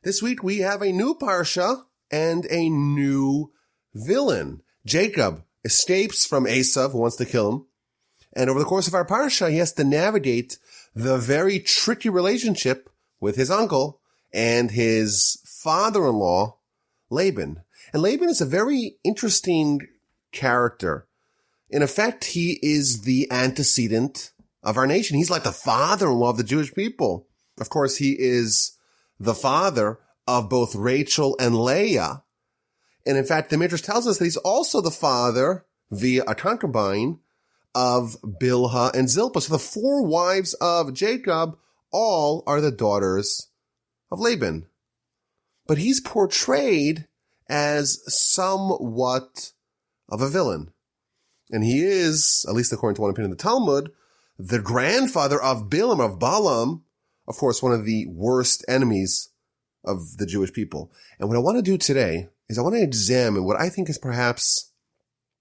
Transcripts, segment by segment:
This week we have a new parsha and a new villain. Jacob escapes from Esav, who wants to kill him. And over the course of our parsha, he has to navigate the very tricky relationship with his uncle and his father-in-law, Laban. And Laban is a very interesting character. In effect, he is the antecedent of our nation. He's like the father-in-law of the Jewish people. Of course, he is the father of both Rachel and Leah. And in fact, the Midrash tells us that he's also the father, via a concubine, of Bilhah and Zilpah. So the four wives of Jacob all are the daughters of Laban. But he's portrayed as somewhat of a villain. And he is, at least according to one opinion of the Talmud, the grandfather of Balaam, of course, one of the worst enemies of the Jewish people. And what I want to do today is I want to examine what I think is perhaps,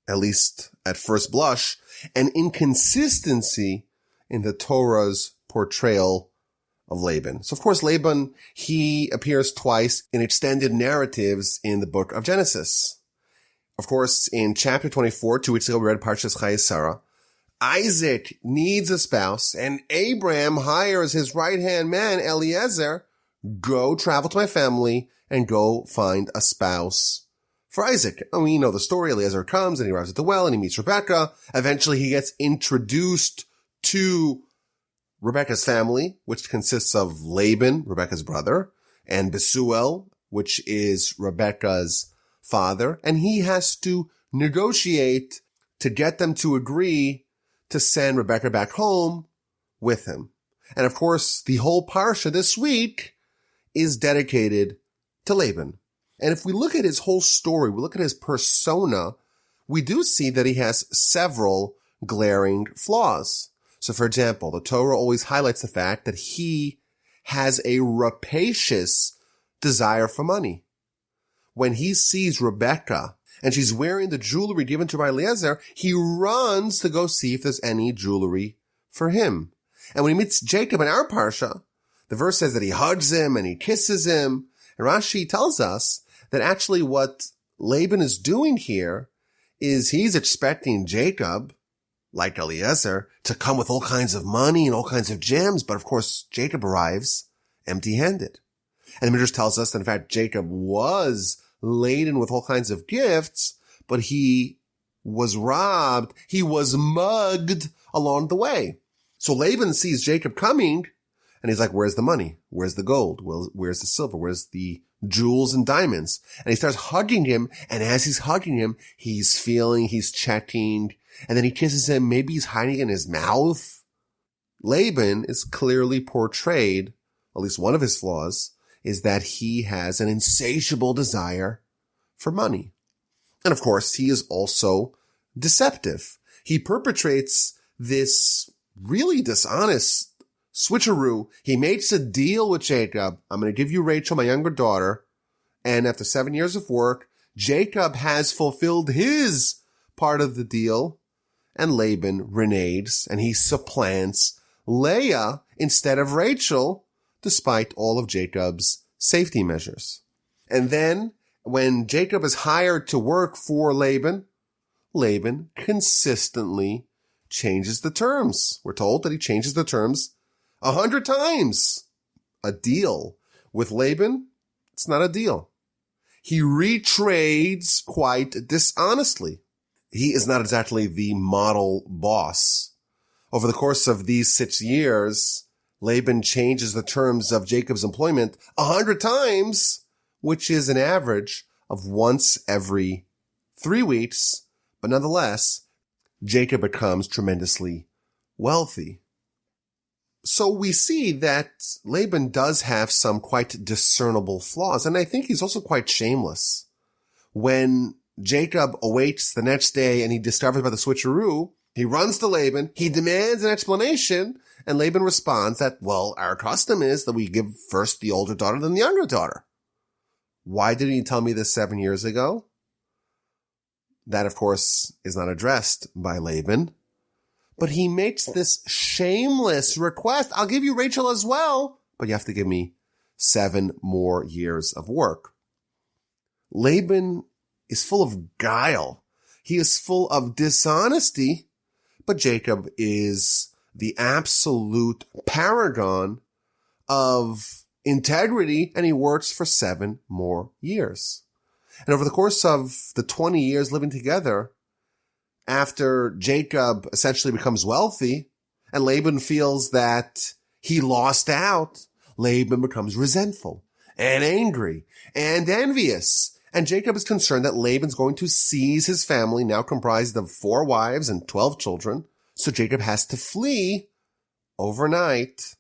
at least at first blush, an inconsistency in the Torah's portrayal of Laban. So, of course, Laban, he appears twice in extended narratives in the book of Genesis. Of course, in chapter 24, 2 weeks ago, we read Parshas Vayeitzei. Isaac needs a spouse, and Abraham hires his right-hand man, Eliezer, go travel to my family and go find a spouse for Isaac. And we know the story. Eliezer comes and he arrives at the well and he meets Rebekah. Eventually he gets introduced to Rebekah's family, which consists of Laban, Rebekah's brother, and Besuel, which is Rebekah's father. And he has to negotiate to get them to agree to send Rebekah back home with him. And of course, the whole parsha this week is dedicated to Laban. And if we look at his whole story, we look at his persona, we do see that he has several glaring flaws. So for example, the Torah always highlights the fact that he has a rapacious desire for money. When he sees Rebekah and she's wearing the jewelry given to Eliezer, he runs to go see if there's any jewelry for him. And when he meets Jacob in our parsha, the verse says that he hugs him and he kisses him. And Rashi tells us that actually what Laban is doing here is he's expecting Jacob, like Eliezer, to come with all kinds of money and all kinds of gems. But of course, Jacob arrives empty-handed. And the Midrash tells us that in fact, Jacob was laden with all kinds of gifts, but he was robbed. He was mugged along the way. So Laban sees Jacob coming and he's like, where's the money? Where's the gold? Where's the silver? Where's the jewels and diamonds? And he starts hugging him. And as he's hugging him, he's checking, and then he kisses him. Maybe he's hiding in his mouth. Laban is clearly portrayed, at least one of his flaws, is that he has an insatiable desire for money. And of course, he is also deceptive. He perpetrates this really dishonest switcheroo. He makes a deal with Jacob. I'm going to give you Rachel, my younger daughter. And after 7 years of work, Jacob has fulfilled his part of the deal. And Laban reneges and he supplants Leah instead of Rachel, despite all of Jacob's safety measures. And then when Jacob is hired to work for Laban, Laban consistently changes the terms. We're told that he changes the terms 100 times. A deal with Laban, it's not a deal. He retrades quite dishonestly. He is not exactly the model boss. Over the course of these 6 years, Laban changes the terms of Jacob's employment 100 times, which is an average of once every 3 weeks. But nonetheless, Jacob becomes tremendously wealthy. So we see that Laban does have some quite discernible flaws, and I think he's also quite shameless. When Jacob awakes the next day and he discovers about the switcheroo, he runs to Laban, he demands an explanation, and Laban responds that, well, our custom is that we give first the older daughter, then the younger daughter. Why didn't you tell me this 7 years ago? That, of course, is not addressed by Laban. But he makes this shameless request. I'll give you Rachel as well, but you have to give me 7 more years of work. Laban is full of guile. He is full of dishonesty, but Jacob is the absolute paragon of integrity, and he works for 7 more years. And over the course of the 20 years living together, after Jacob essentially becomes wealthy and Laban feels that he lost out, Laban becomes resentful and angry and envious. And Jacob is concerned that Laban's going to seize his family, now comprised of 4 wives and 12 children. So Jacob has to flee overnight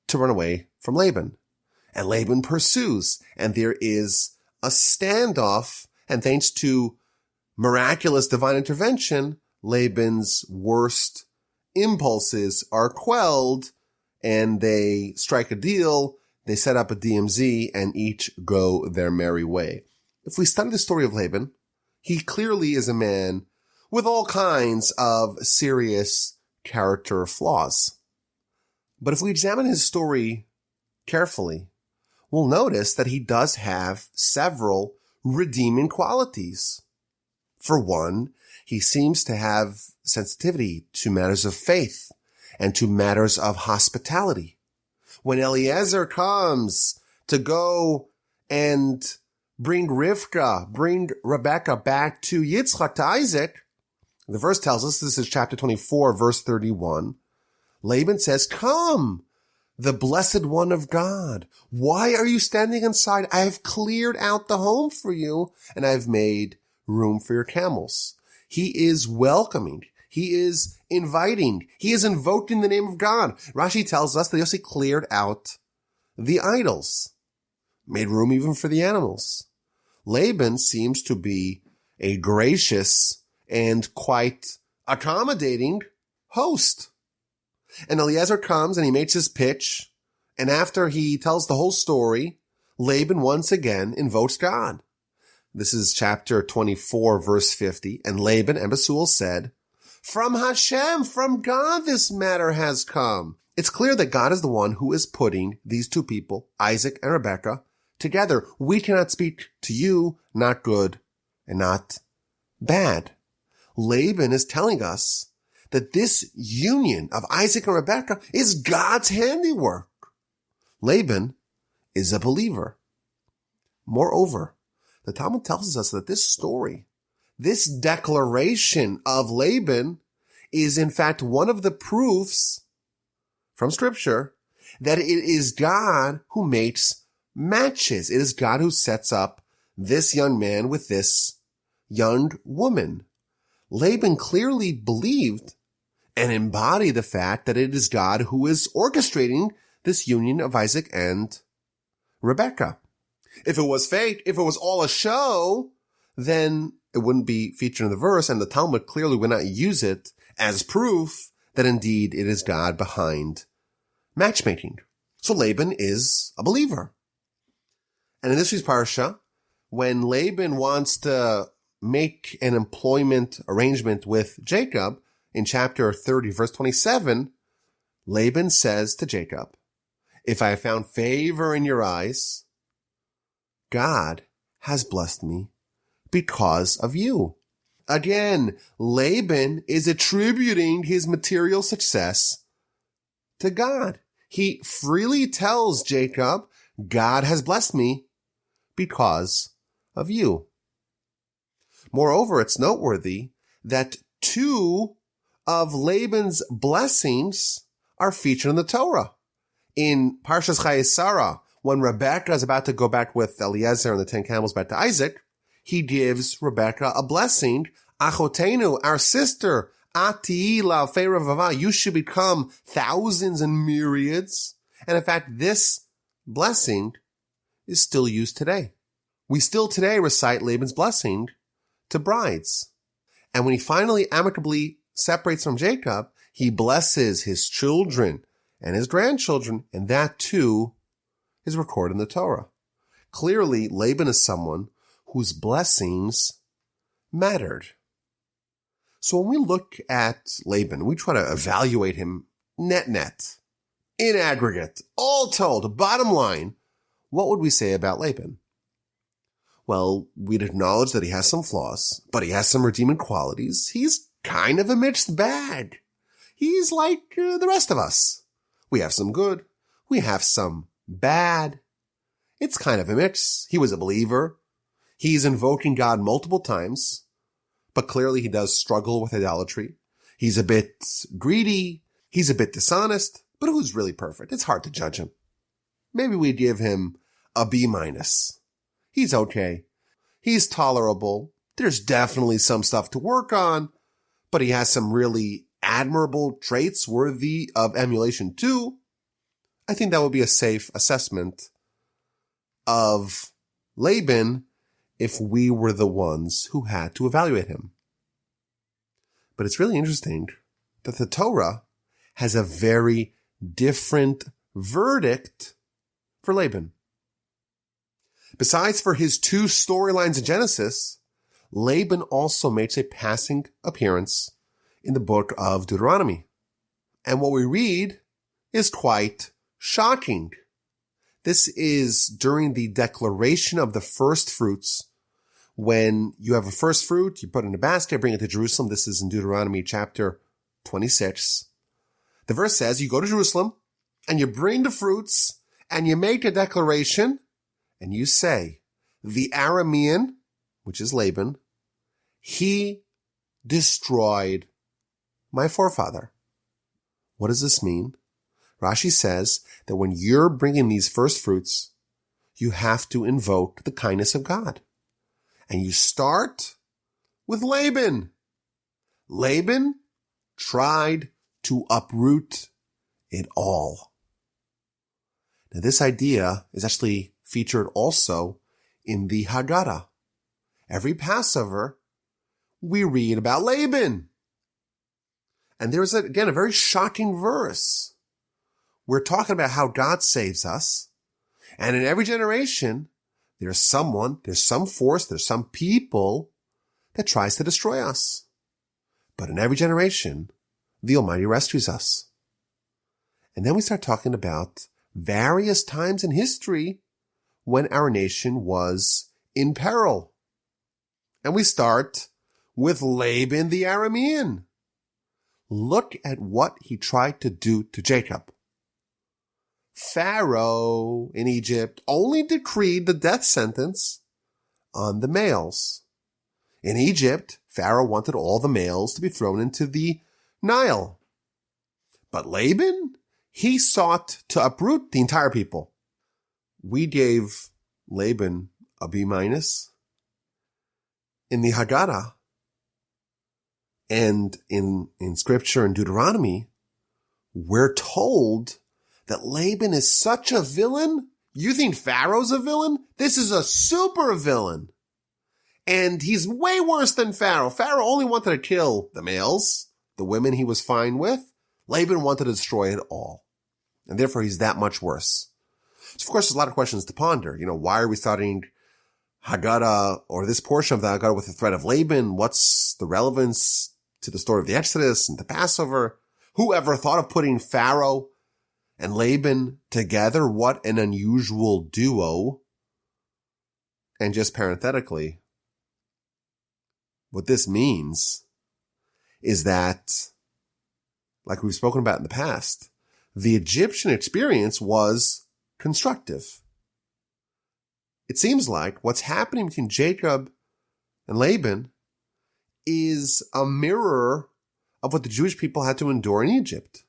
to run away from Laban. And Laban pursues, and there is a standoff, and thanks to miraculous divine intervention, Laban's worst impulses are quelled, and they strike a deal, they set up a DMZ, and each go their merry way. If we study the story of Laban, he clearly is a man with all kinds of serious character flaws. But if we examine his story carefully, we'll notice that he does have several redeeming qualities. For one, he seems to have sensitivity to matters of faith and to matters of hospitality. When Eliezer comes to go and bring Rebekah back to Yitzchak, to Isaac, the verse tells us, this is chapter 24, verse 31, Laban says, "Come, the blessed one of God. Why are you standing inside? I have cleared out the home for you, and I have made room for your camels." He is welcoming. He is inviting. He is invoking the name of God. Rashi tells us that he also cleared out the idols, made room even for the animals. Laban seems to be a gracious and quite accommodating host. And Eliezer comes and he makes his pitch, and after he tells the whole story, Laban once again invokes God. This is chapter 24, verse 50. And Laban and Bethuel said, "From Hashem, from God, this matter has come." It's clear that God is the one who is putting these 2 people, Isaac and Rebekah, together. We cannot speak to you, not good and not bad. Laban is telling us that this union of Isaac and Rebekah is God's handiwork. Laban is a believer. Moreover, the Talmud tells us that this story, this declaration of Laban, is in fact one of the proofs from Scripture that it is God who makes matches. It is God who sets up this young man with this young woman. Laban clearly believed and embodied the fact that it is God who is orchestrating this union of Isaac and Rebekah. If it was fake, if it was all a show, then it wouldn't be featured in the verse, and the Talmud clearly would not use it as proof that indeed it is God behind matchmaking. So Laban is a believer. And in this week's parsha, when Laban wants to make an employment arrangement with Jacob, in chapter 30, verse 27, Laban says to Jacob, "If I have found favor in your eyes, God has blessed me because of you." Again, Laban is attributing his material success to God. He freely tells Jacob, "God has blessed me because of you." Moreover, it's noteworthy that 2 of Laban's blessings are featured in the Torah. In Parshas Chayei, when Rebekah is about to go back with Eliezer and the 10 camels back to Isaac, he gives Rebekah a blessing. "Achotenu, our sister, ati la'alfei revava, you should become thousands and myriads." And in fact, this blessing is still used today. We still today recite Laban's blessing to brides. And when he finally amicably separates from Jacob, he blesses his children and his grandchildren, and that too is recorded in the Torah. Clearly, Laban is someone whose blessings mattered. So when we look at Laban, we try to evaluate him net, in aggregate, all told, bottom line, what would we say about Laban? Well, we'd acknowledge that he has some flaws, but he has some redeeming qualities. He's kind of a mixed bag. He's like the rest of us. We have some good. We have some bad. It's kind of a mix. He was a believer. He's invoking God multiple times, but clearly he does struggle with idolatry. He's a bit greedy. He's a bit dishonest, but who's really perfect? It's hard to judge him. Maybe we give him a B-. He's okay. He's tolerable. There's definitely some stuff to work on, but he has some really admirable traits worthy of emulation too. I think that would be a safe assessment of Laban if we were the ones who had to evaluate him. But it's really interesting that the Torah has a very different verdict for Laban. Besides for his two storylines in Genesis, Laban also makes a passing appearance in the book of Deuteronomy. And what we read is quite shocking. This is during the declaration of the first fruits. When you have a first fruit, you put it in a basket, bring it to Jerusalem. This is in Deuteronomy chapter 26. The verse says, you go to Jerusalem and you bring the fruits and you make a declaration and you say, the Aramean, which is Laban, he destroyed my forefather. What does this mean? Rashi says that when you're bringing these first fruits, you have to invoke the kindness of God. And you start with Laban. Laban tried to uproot it all. Now, this idea is actually featured also in the Haggadah. Every Passover, we read about Laban. And there's, again, a very shocking verse. We're talking about how God saves us. And in every generation, there's someone, there's some force, there's some people that tries to destroy us. But in every generation, the Almighty rescues us. And then we start talking about various times in history when our nation was in peril. And we start with Laban the Aramean. Look at what he tried to do to Jacob. Pharaoh in Egypt only decreed the death sentence on the males. In Egypt, Pharaoh wanted all the males to be thrown into the Nile. But Laban, he sought to uproot the entire people. We gave Laban a B-. In the Haggadah and in scripture in Deuteronomy, we're told that Laban is such a villain. You think Pharaoh's a villain? This is a super villain. And he's way worse than Pharaoh. Pharaoh only wanted to kill the males. The women he was fine with. Laban wanted to destroy it all. And therefore he's that much worse. So of course there's a lot of questions to ponder. Why are we starting Haggadah or this portion of the Haggadah with the threat of Laban? What's the relevance to the story of the Exodus and the Passover? Whoever thought of putting Pharaoh and Laban together? What an unusual duo. And just parenthetically, what this means is that, like we've spoken about in the past, the Egyptian experience was constructive. It seems like what's happening between Jacob and Laban is a mirror of what the Jewish people had to endure in Egypt.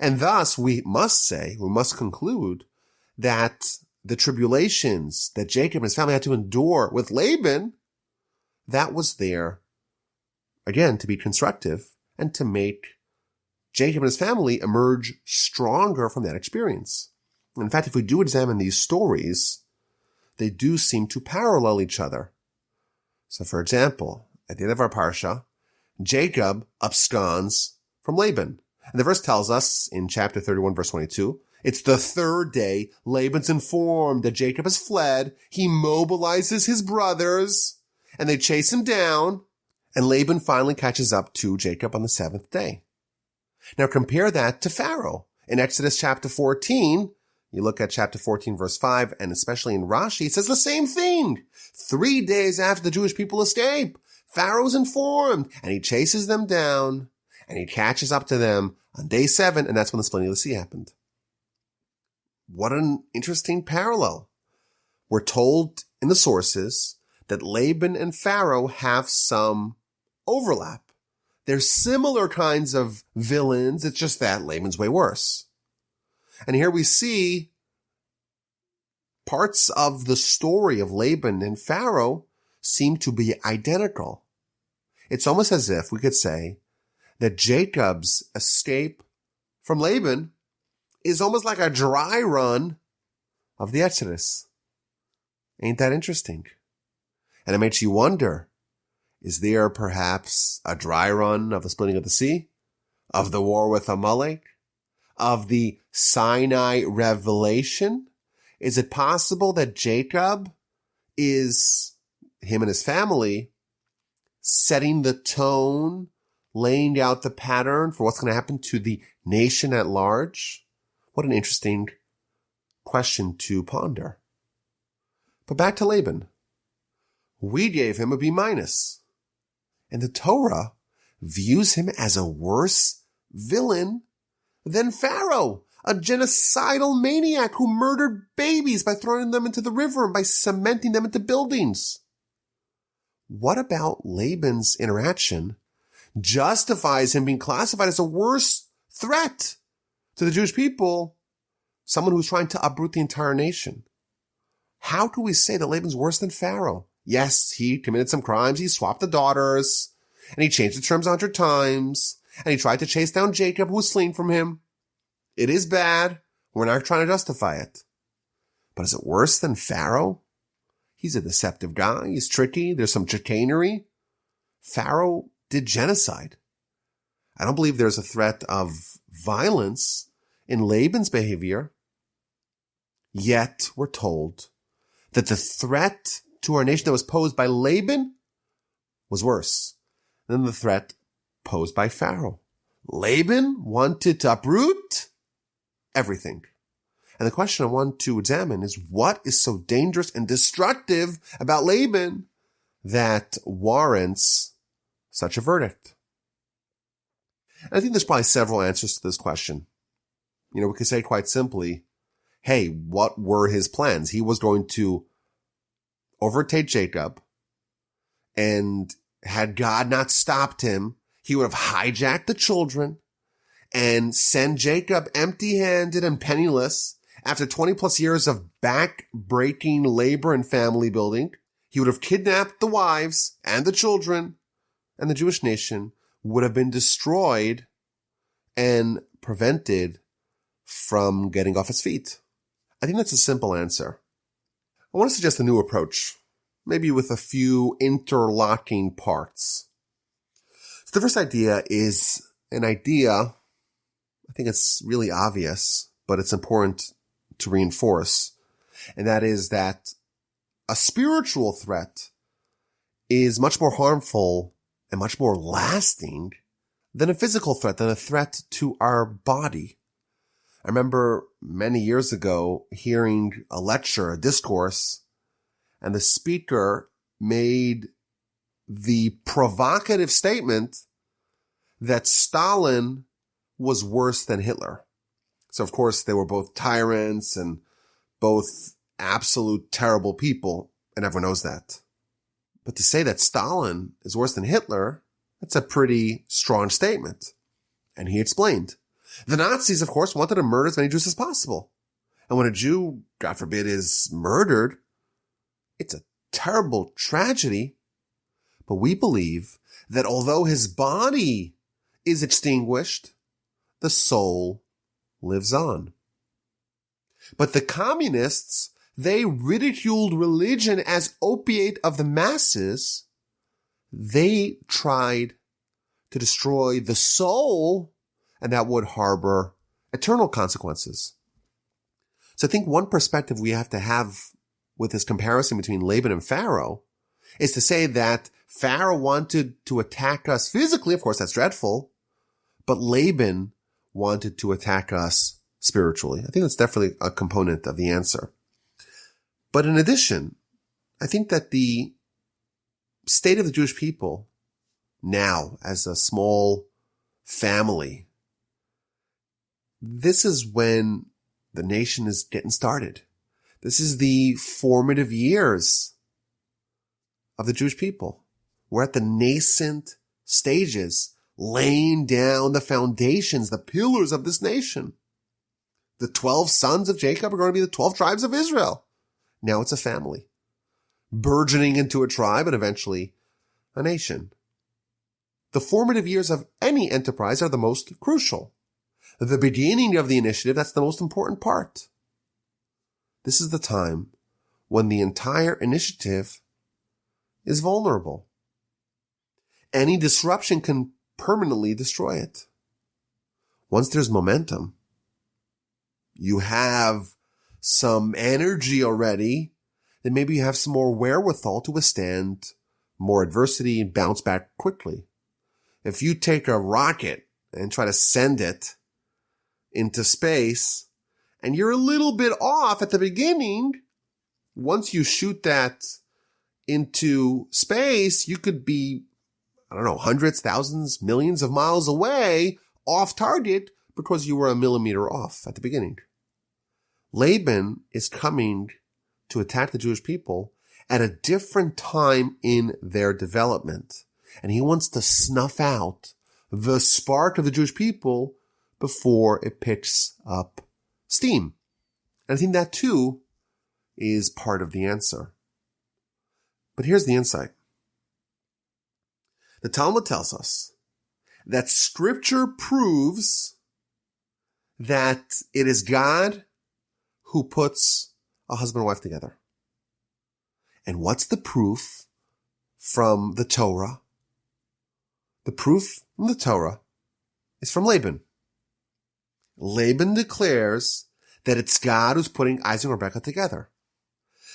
And thus, we must conclude that the tribulations that Jacob and his family had to endure with Laban, that was there, again, to be constructive and to make Jacob and his family emerge stronger from that experience. In fact, if we do examine these stories, they do seem to parallel each other. So, for example, at the end of our parsha, Jacob absconds from Laban. And the verse tells us in chapter 31, verse 22, it's the third day. Laban's informed that Jacob has fled. He mobilizes his brothers and they chase him down. And Laban finally catches up to Jacob on the seventh day. Now compare that to Pharaoh. In Exodus chapter 14, You look at chapter 14, verse 5, and especially in Rashi, it says the same thing. 3 days after the Jewish people escape, Pharaoh's informed, and he chases them down, and he catches up to them on day 7, and that's when the splitting of the sea happened. What an interesting parallel. We're told in the sources that Laban and Pharaoh have some overlap. They're similar kinds of villains. It's just that Laban's way worse. And here we see parts of the story of Laban and Pharaoh seem to be identical. It's almost as if we could say that Jacob's escape from Laban is almost like a dry run of the Exodus. Ain't that interesting? And it makes you wonder, is there perhaps a dry run of the splitting of the sea, of the war with Amalek, of the Sinai revelation? Is it possible that Jacob is, him and his family, setting the tone, laying out the pattern for what's going to happen to the nation at large? What an interesting question to ponder. But back to Laban. We gave him a B-. And the Torah views him as a worse villain than Pharaoh, a genocidal maniac who murdered babies by throwing them into the river and by cementing them into buildings. What about Laban's interaction justifies him being classified as a worse threat to the Jewish people, someone who's trying to uproot the entire nation? How do we say that Laban's worse than Pharaoh? Yes, he committed some crimes. He swapped the daughters, and he changed the terms 100 times, and he tried to chase down Jacob, who was fleeing from him. It is bad. We're not trying to justify it. But is it worse than Pharaoh? He's a deceptive guy. He's tricky. There's some chicanery. Pharaoh did genocide. I don't believe there's a threat of violence in Laban's behavior. Yet we're told that the threat to our nation that was posed by Laban was worse than the threat posed by Pharaoh. Laban wanted to uproot everything. And the question I want to examine is, what is so dangerous and destructive about Laban that warrants such a verdict? And I think there's probably several answers to this question. We could say quite simply, hey, what were his plans? He was going to overtake Jacob, and had God not stopped him, he would have hijacked the children and sent Jacob empty-handed and penniless after 20 plus years of back-breaking labor and family building. He would have kidnapped the wives and the children, and the Jewish nation would have been destroyed and prevented from getting off its feet. I think that's a simple answer. I want to suggest a new approach, maybe with a few interlocking parts. So the first idea is an idea, I think it's really obvious, but it's important to reinforce, and that is that a spiritual threat is much more harmful and much more lasting than a physical threat, than a threat to our body. I remember many years ago hearing a lecture, a discourse, and the speaker made the provocative statement that Stalin was worse than Hitler. So, of course, they were both tyrants and both absolute terrible people, and everyone knows that. But to say that Stalin is worse than Hitler, that's a pretty strong statement. And he explained. The Nazis, of course, wanted to murder as many Jews as possible. And when a Jew, God forbid, is murdered, it's a terrible tragedy. But we believe that although his body is extinguished, the soul lives on. But the communists, they ridiculed religion as opiate of the masses. They tried to destroy the soul, and that would harbor eternal consequences. So I think one perspective we have to have with this comparison between Laban and Pharaoh is to say that Pharaoh wanted to attack us physically. Of course, that's dreadful. But Laban wanted to attack us spiritually. I think that's definitely a component of the answer. But in addition, I think that the state of the Jewish people now as a small family, this is when the nation is getting started. This is the formative years of the Jewish people. We're at the nascent stages, laying down the foundations, the pillars of this nation. The 12 sons of Jacob are going to be the 12 tribes of Israel. Now it's a family, burgeoning into a tribe and eventually a nation. The formative years of any enterprise are the most crucial. The beginning of the initiative, that's the most important part. This is the time when the entire initiative is vulnerable. Any disruption can permanently destroy it. Once there's momentum, you have some energy already, then maybe you have some more wherewithal to withstand more adversity and bounce back quickly. If you take a rocket and try to send it into space, and you're a little bit off at the beginning, once you shoot that into space, you could be, hundreds, thousands, millions of miles away, off target, because you were a millimeter off at the beginning. Laban is coming to attack the Jewish people at a different time in their development. And he wants to snuff out the spark of the Jewish people before it picks up steam. And I think that too is part of the answer. But here's the insight. The Talmud tells us that Scripture proves that it is God who puts a husband and wife together. And what's the proof from the Torah? The proof from the Torah is from Laban. Laban declares that it's God who's putting Isaac and Rebekah together.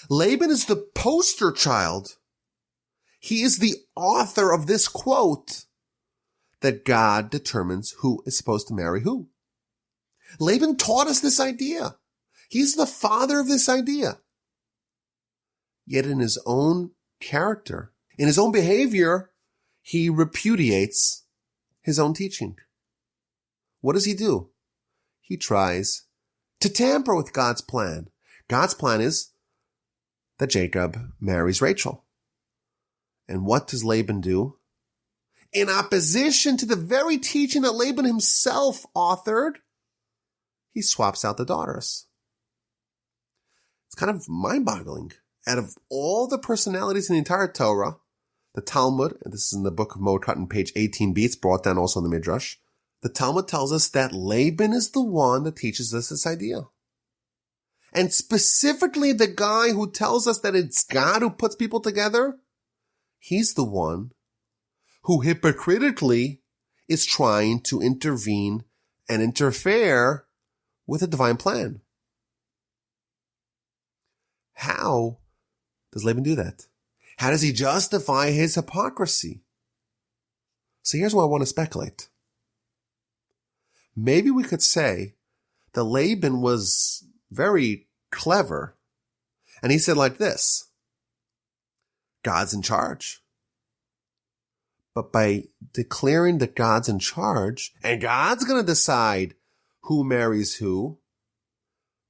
Laban is the poster child. He is the author of this quote that God determines who is supposed to marry who. Laban taught us this idea. He's the father of this idea. Yet in his own character, in his own behavior, he repudiates his own teaching. What does he do? He tries to tamper with God's plan. God's plan is that Jacob marries Rachel. And what does Laban do? In opposition to the very teaching that Laban himself authored, he swaps out the daughters. It's kind of mind-boggling. Out of all the personalities in the entire Torah, the Talmud, and this is in the book of Moed Katan, page 18b, it's brought down also in the Midrash, the Talmud tells us that Laban is the one that teaches us this idea. And specifically the guy who tells us that it's God who puts people together, he's the one who hypocritically is trying to intervene and interfere with a divine plan. How does Laban do that? How does he justify his hypocrisy? So here's what I want to speculate. Maybe we could say that Laban was very clever, and he said like this: God's in charge. But by declaring that God's in charge, and God's going to decide who marries who,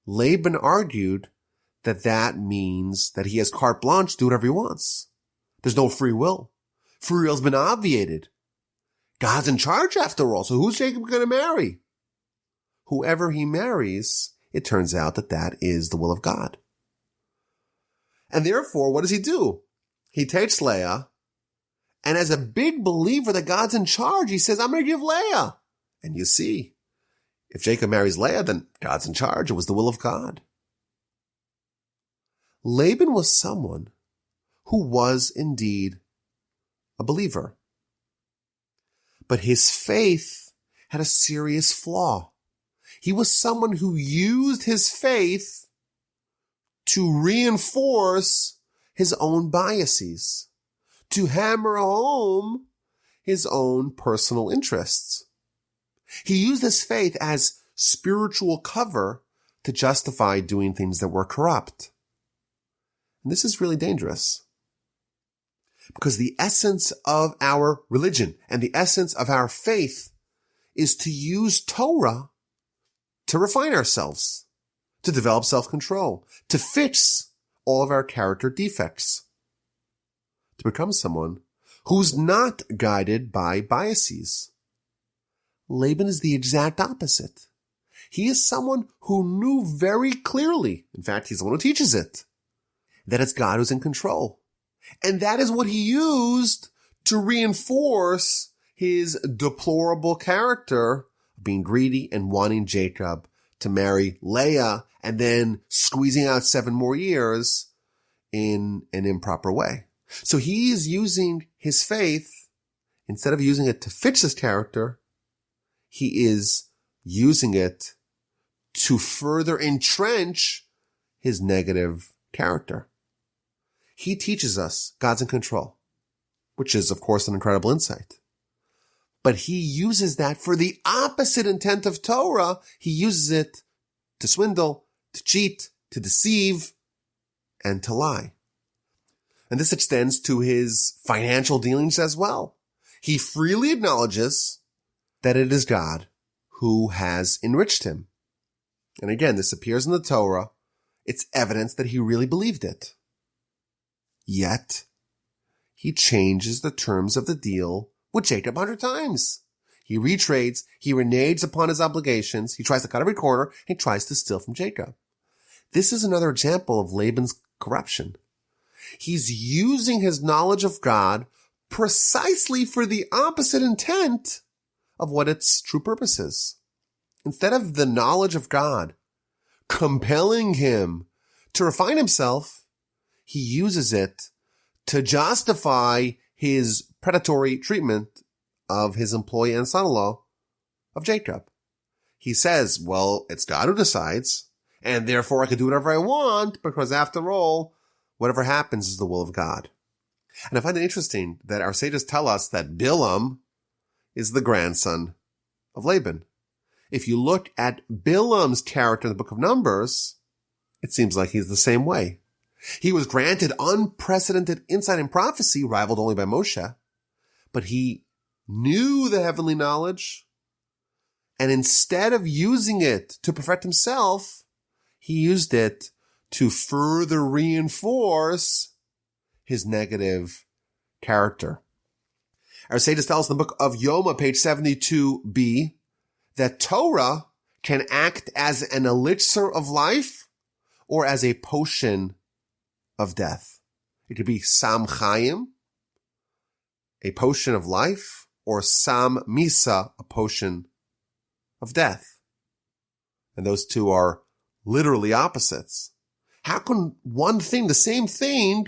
Laban argued that that means that he has carte blanche to do whatever he wants. There's no free will. Free will's been obviated. God's in charge after all, so who's Jacob going to marry? Whoever he marries, it turns out that that is the will of God. And therefore, what does he do? He takes Leah, and as a big believer that God's in charge, he says, I'm going to give Leah. And you see, if Jacob marries Leah, then God's in charge. It was the will of God. Laban was someone who was indeed a believer. But his faith had a serious flaw. He was someone who used his faith to reinforce his own biases, to hammer home his own personal interests. He used his faith as spiritual cover to justify doing things that were corrupt. And this is really dangerous. Because the essence of our religion and the essence of our faith is to use Torah to refine ourselves, to develop self-control, to fix all of our character defects, to become someone who's not guided by biases. Laban is the exact opposite. He is someone who knew very clearly, in fact, he's the one who teaches it, that it's God who's in control. And that is what he used to reinforce his deplorable character of being greedy and wanting Jacob to marry Leah and then squeezing out 7 more years in an improper way. So he's using his faith, instead of using it to fix his character, he is using it to further entrench his negative character. He teaches us God's in control, which is, of course, an incredible insight. But he uses that for the opposite intent of Torah. He uses it to swindle, to cheat, to deceive, and to lie. And this extends to his financial dealings as well. He freely acknowledges that it is God who has enriched him. And again, this appears in the Torah. It's evidence that he really believed it. Yet, he changes the terms of the deal with Jacob 100 times. He retrades, he reneges upon his obligations, he tries to cut every corner, he tries to steal from Jacob. This is another example of Laban's corruption. He's using his knowledge of God precisely for the opposite intent of what its true purpose is. Instead of the knowledge of God compelling him to refine himself, he uses it to justify his predatory treatment of his employee and son-in-law of Jacob. He says, well, it's God who decides, and therefore I can do whatever I want, because after all, whatever happens is the will of God. And I find it interesting that our sages tell us that Bilam is the grandson of Laban. If you look at Bilam's character in the book of Numbers, it seems like he's the same way. He was granted unprecedented insight and prophecy, rivaled only by Moshe, but he knew the heavenly knowledge, and instead of using it to perfect himself, he used it to further reinforce his negative character. Our sages tell us in the book of Yoma, page 72b, that Torah can act as an elixir of life or as a potion of death. It could be Sam Chaim, a potion of life, or Sam Misa, a potion of death. And those two are literally opposites. How can one thing, the same thing,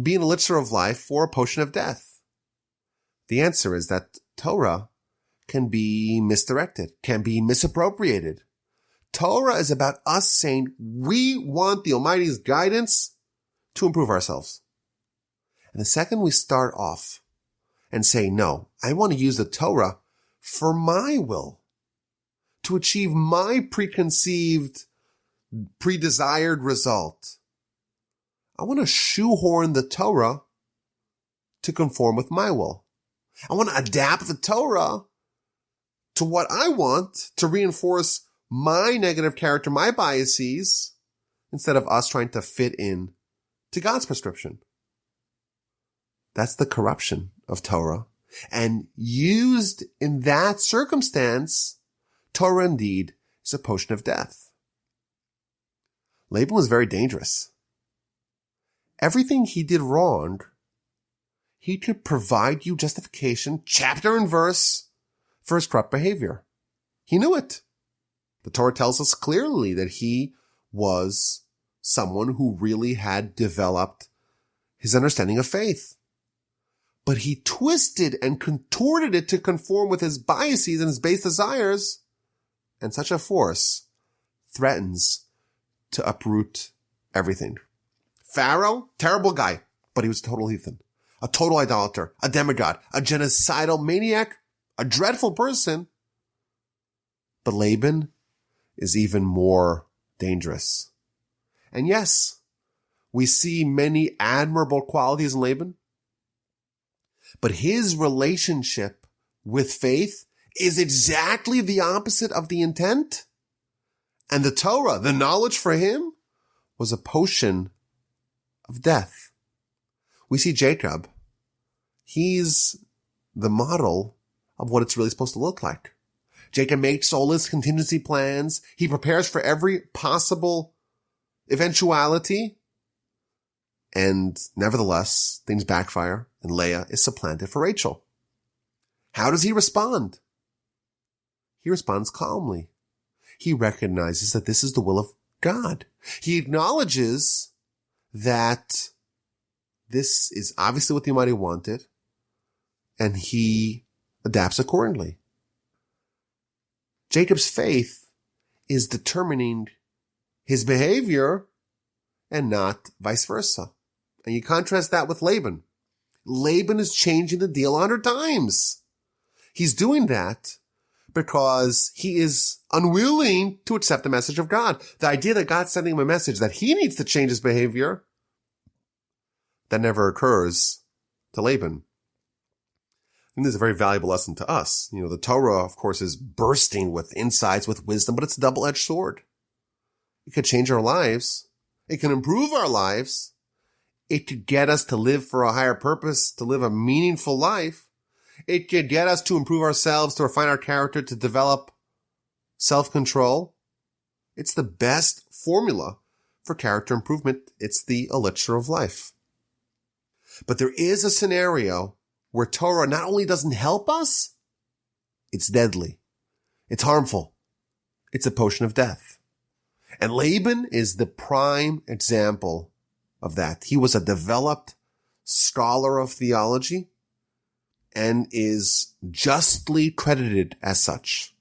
be an elixir of life or a potion of death? The answer is that Torah can be misdirected, can be misappropriated. Torah is about us saying we want the Almighty's guidance to improve ourselves. And the second we start off and say, no, I want to use the Torah for my will, to achieve my preconceived, pre-desired result. I want to shoehorn the Torah to conform with my will. I want to adapt the Torah to what I want to reinforce my negative character, my biases, instead of us trying to fit in to God's prescription. That's the corruption of Torah. And used in that circumstance, Torah indeed is a potion of death. Laban was very dangerous. Everything he did wrong, he could provide you justification, chapter and verse, for his corrupt behavior. He knew it. The Torah tells us clearly that he was someone who really had developed his understanding of faith. But he twisted and contorted it to conform with his biases and his base desires, and such a force threatens to uproot everything. Pharaoh, terrible guy, but he was a total heathen, a total idolater, a demigod, a genocidal maniac, a dreadful person. But Laban is even more dangerous. And yes, we see many admirable qualities in Laban, but his relationship with faith is exactly the opposite of the intent. And the Torah, the knowledge for him, was a potion of death. We see Jacob. He's the model of what it's really supposed to look like. Jacob makes all his contingency plans. He prepares for every possible eventuality. And nevertheless, things backfire and Leah is supplanted for Rachel. How does he respond? He responds calmly. He recognizes that this is the will of God. He acknowledges that this is obviously what the Almighty wanted, and he adapts accordingly. Jacob's faith is determining his behavior and not vice versa. And you contrast that with Laban. Laban is changing the deal 100 times. He's doing that because he is unwilling to accept the message of God. The idea that God's sending him a message that he needs to change his behavior, that never occurs to Laban. And this is a very valuable lesson to us. The Torah, of course, is bursting with insights, with wisdom, but it's a double-edged sword. It could change our lives. It can improve our lives. It could get us to live for a higher purpose, to live a meaningful life. It could get us to improve ourselves, to refine our character, to develop self-control. It's the best formula for character improvement. It's the elixir of life. But there is a scenario where Torah not only doesn't help us, it's deadly. It's harmful. It's a potion of death. And Laban is the prime example of that. He was a developed scholar of theology and is justly credited as such.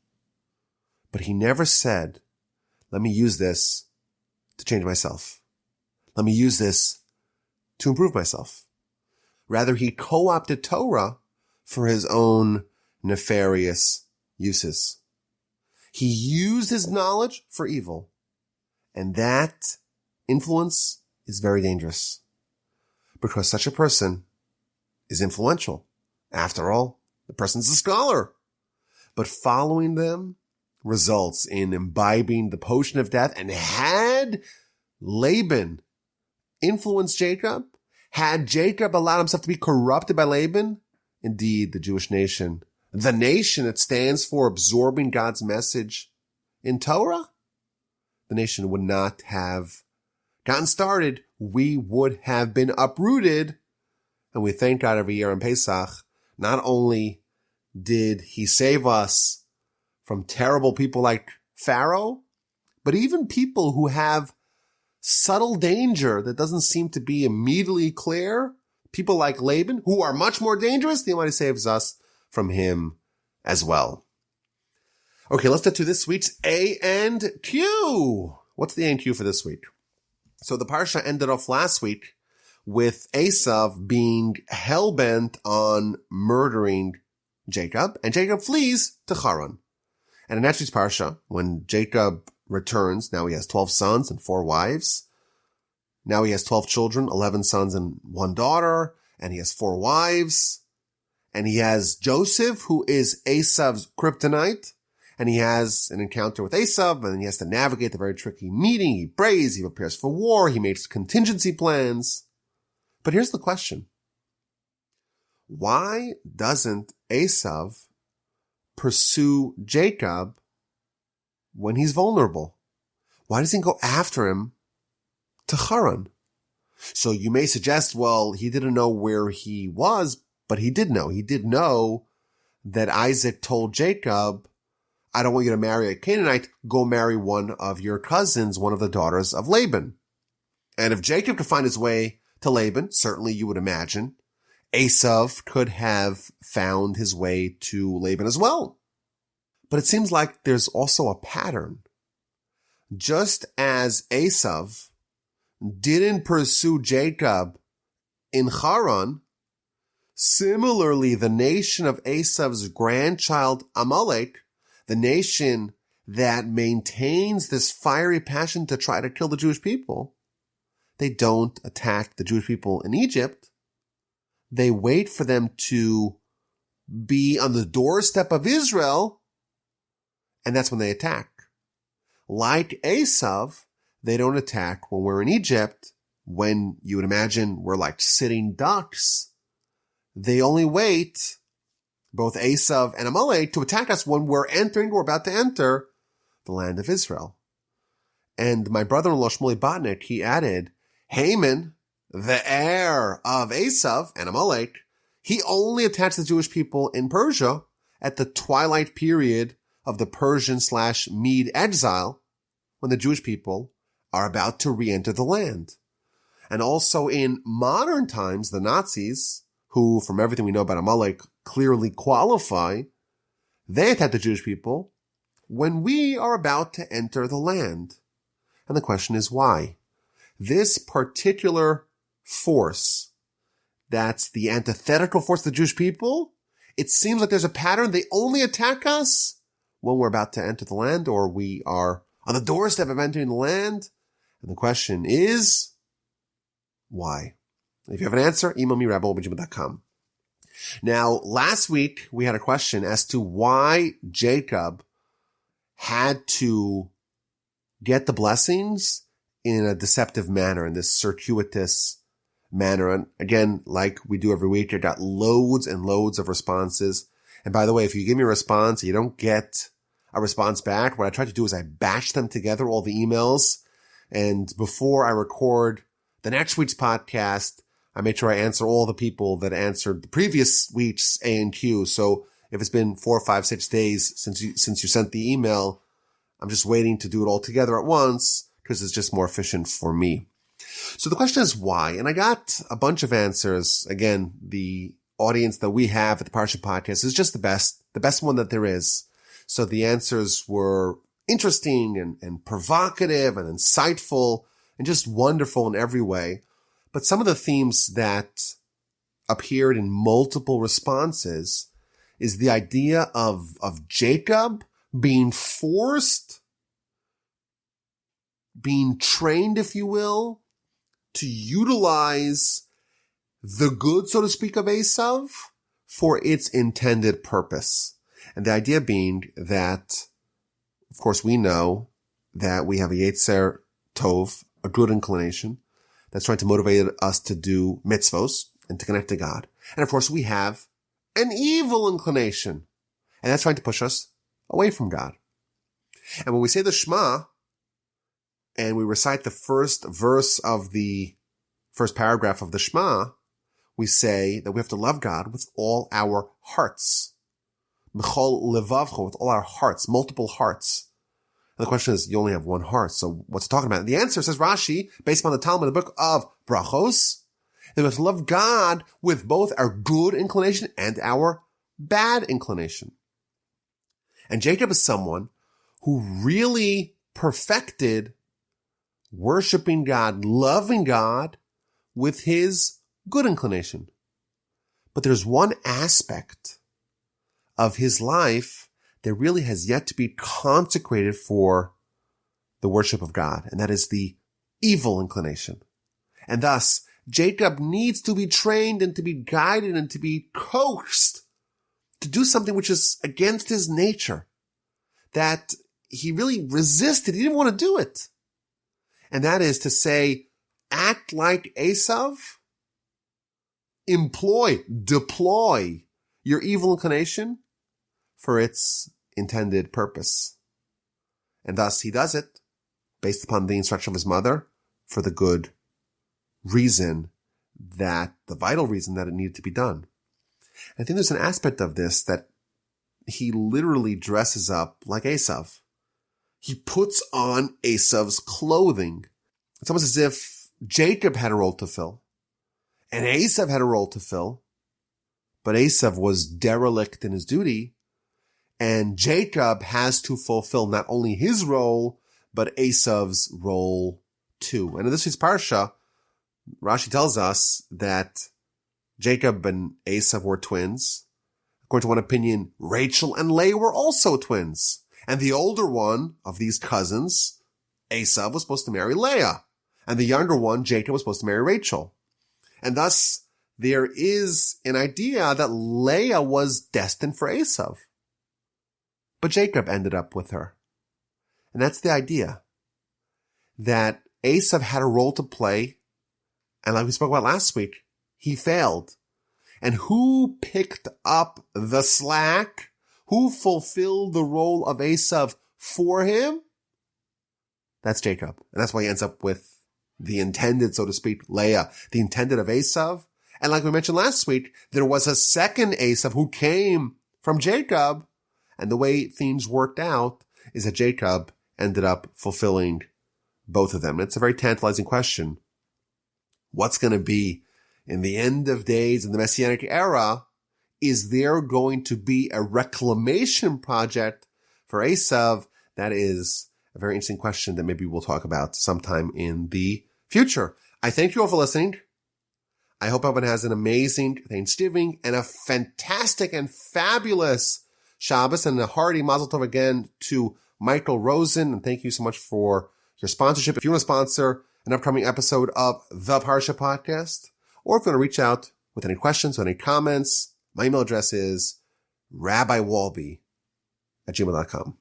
But he never said, let me use this to change myself. Let me use this to improve myself. Rather, he co-opted Torah for his own nefarious uses. He used his knowledge for evil. And that influence is very dangerous because such a person is influential. After all, the person's a scholar. But following them results in imbibing the potion of death. And had Laban influenced Jacob, had Jacob allowed himself to be corrupted by Laban, indeed the Jewish nation, the nation that stands for absorbing God's message in Torah, the nation would not have gotten started. We would have been uprooted. And we thank God every year on Pesach. Not only did he save us from terrible people like Pharaoh, but even people who have subtle danger that doesn't seem to be immediately clear, people like Laban, who are much more dangerous, the Almighty saves us from him as well. Okay, let's get to this week's A and Q. What's the A and Q for this week? So the parsha ended off last week with Esav being hell-bent on murdering Jacob, and Jacob flees to Haran. And in next week's parsha, when Jacob returns, now he has 12 sons and 4 wives. Now he has 12 children, 11 sons and 1 daughter, and he has 4 wives. And he has Joseph, who is Esav's kryptonite, and he has an encounter with Esav, and he has to navigate the very tricky meeting. He prays, he prepares for war, he makes contingency plans. But here's the question. Why doesn't Esav pursue Jacob when he's vulnerable? Why doesn't he go after him to Haran? So you may suggest, well, he didn't know where he was, but he did know. He did know that Isaac told Jacob, I don't want you to marry a Canaanite, go marry one of your cousins, one of the daughters of Laban. And if Jacob could find his way to Laban, certainly you would imagine, Esav could have found his way to Laban as well. But it seems like there's also a pattern. Just as Esav didn't pursue Jacob in Haran, similarly the nation of Esav's grandchild Amalek, the nation that maintains this fiery passion to try to kill the Jewish people, they don't attack the Jewish people in Egypt. They wait for them to be on the doorstep of Israel, and that's when they attack. Like Esav, they don't attack when we're in Egypt, when you would imagine we're like sitting ducks. They only wait, both Esav and Amalek, to attack us when we're about to enter the land of Israel. And my brother-in-law, Shmuley Botnick, he added, Haman, the heir of Esav and Amalek, he only attacked the Jewish people in Persia at the twilight period of the Persian/Mede exile, when the Jewish people are about to re-enter the land. And also in modern times, the Nazis, who, from everything we know about Amalek, clearly qualify, they attack the Jewish people when we are about to enter the land. And the question is why? This particular force, that's the antithetical force of the Jewish people, it seems like there's a pattern. They only attack us when we're about to enter the land, or we are on the doorstep of entering the land. And the question is, why? If you have an answer, email me, rabbi@gmail.com. Now, last week, we had a question as to why Jacob had to get the blessings in a deceptive manner, in this circuitous manner. And again, like we do every week, I got loads and loads of responses. And by the way, if you give me a response and you don't get a response back, what I try to do is I batch them together, all the emails. And before I record the next week's podcast, I make sure I answer all the people that answered the previous week's A and Q. So if it's been 4, 5, 6 days since you sent the email, I'm just waiting to do it all together at once because it's just more efficient for me. So the question is why? And I got a bunch of answers. Again, the audience that we have at the Parsha Podcast is just the best one that there is. So the answers were interesting and provocative and insightful and just wonderful in every way. But some of the themes that appeared in multiple responses is the idea of Jacob being forced, being trained, if you will, to utilize the good, so to speak, of Esav for its intended purpose. And the idea being that, of course, we know that we have a Yetzer Tov, a good inclination, that's trying to motivate us to do mitzvos and to connect to God. And of course, we have an evil inclination, and that's trying to push us away from God. And when we say the Shema, and we recite the first verse of the first paragraph of the Shema, we say that we have to love God with all our hearts. B'chol levavcho, with all our hearts, multiple hearts. And the question is, you only have one heart, so what's it talking about? And the answer, says Rashi, based upon the Talmud, the book of Brachos, that we have to love God with both our good inclination and our bad inclination. And Jacob is someone who really perfected worshiping God, loving God with his good inclination. But there's one aspect of his life that really has yet to be consecrated for the worship of God, and that is the evil inclination. And thus, Jacob needs to be trained and to be guided and to be coaxed to do something which is against his nature, that he really resisted. He didn't want to do it. And that is to say, act like Esav, deploy your evil inclination for its intended purpose. And thus he does it based upon the instruction of his mother for the good reason, that the vital reason that it needed to be done. I think there's an aspect of this that he literally dresses up like Esav. He puts on Esav's clothing. It's almost as if Jacob had a role to fill and Esav had a role to fill, but Esav was derelict in his duty, and Jacob has to fulfill not only his role, but Esav's role too. And in this week's parsha, Rashi tells us that Jacob and Esav were twins. According to one opinion, Rachel and Leah were also twins. And the older one of these cousins, Esav, was supposed to marry Leah. And the younger one, Jacob, was supposed to marry Rachel. And thus, there is an idea that Leah was destined for Esav. But Jacob ended up with her. And that's the idea. That Esav had a role to play. And like we spoke about last week, he failed. And who picked up the slack? Who fulfilled the role of Esav for him? That's Jacob. And that's why he ends up with the intended, so to speak, Leah, the intended of Esav. And like we mentioned last week, there was a second Esav who came from Jacob. And the way things worked out is that Jacob ended up fulfilling both of them. It's a very tantalizing question. What's going to be in the end of days in the Messianic era? Is there going to be a reclamation project for Esav? That is a very interesting question that maybe we'll talk about sometime in the future. I thank you all for listening. I hope everyone has an amazing Thanksgiving and a fantastic and fabulous Shabbos, and a hearty Mazel Tov again to Michael Rosen. And thank you so much for your sponsorship. If you want to sponsor an upcoming episode of the Parsha Podcast, or if you want to reach out with any questions or any comments, my email address is rabbiwalby@gmail.com.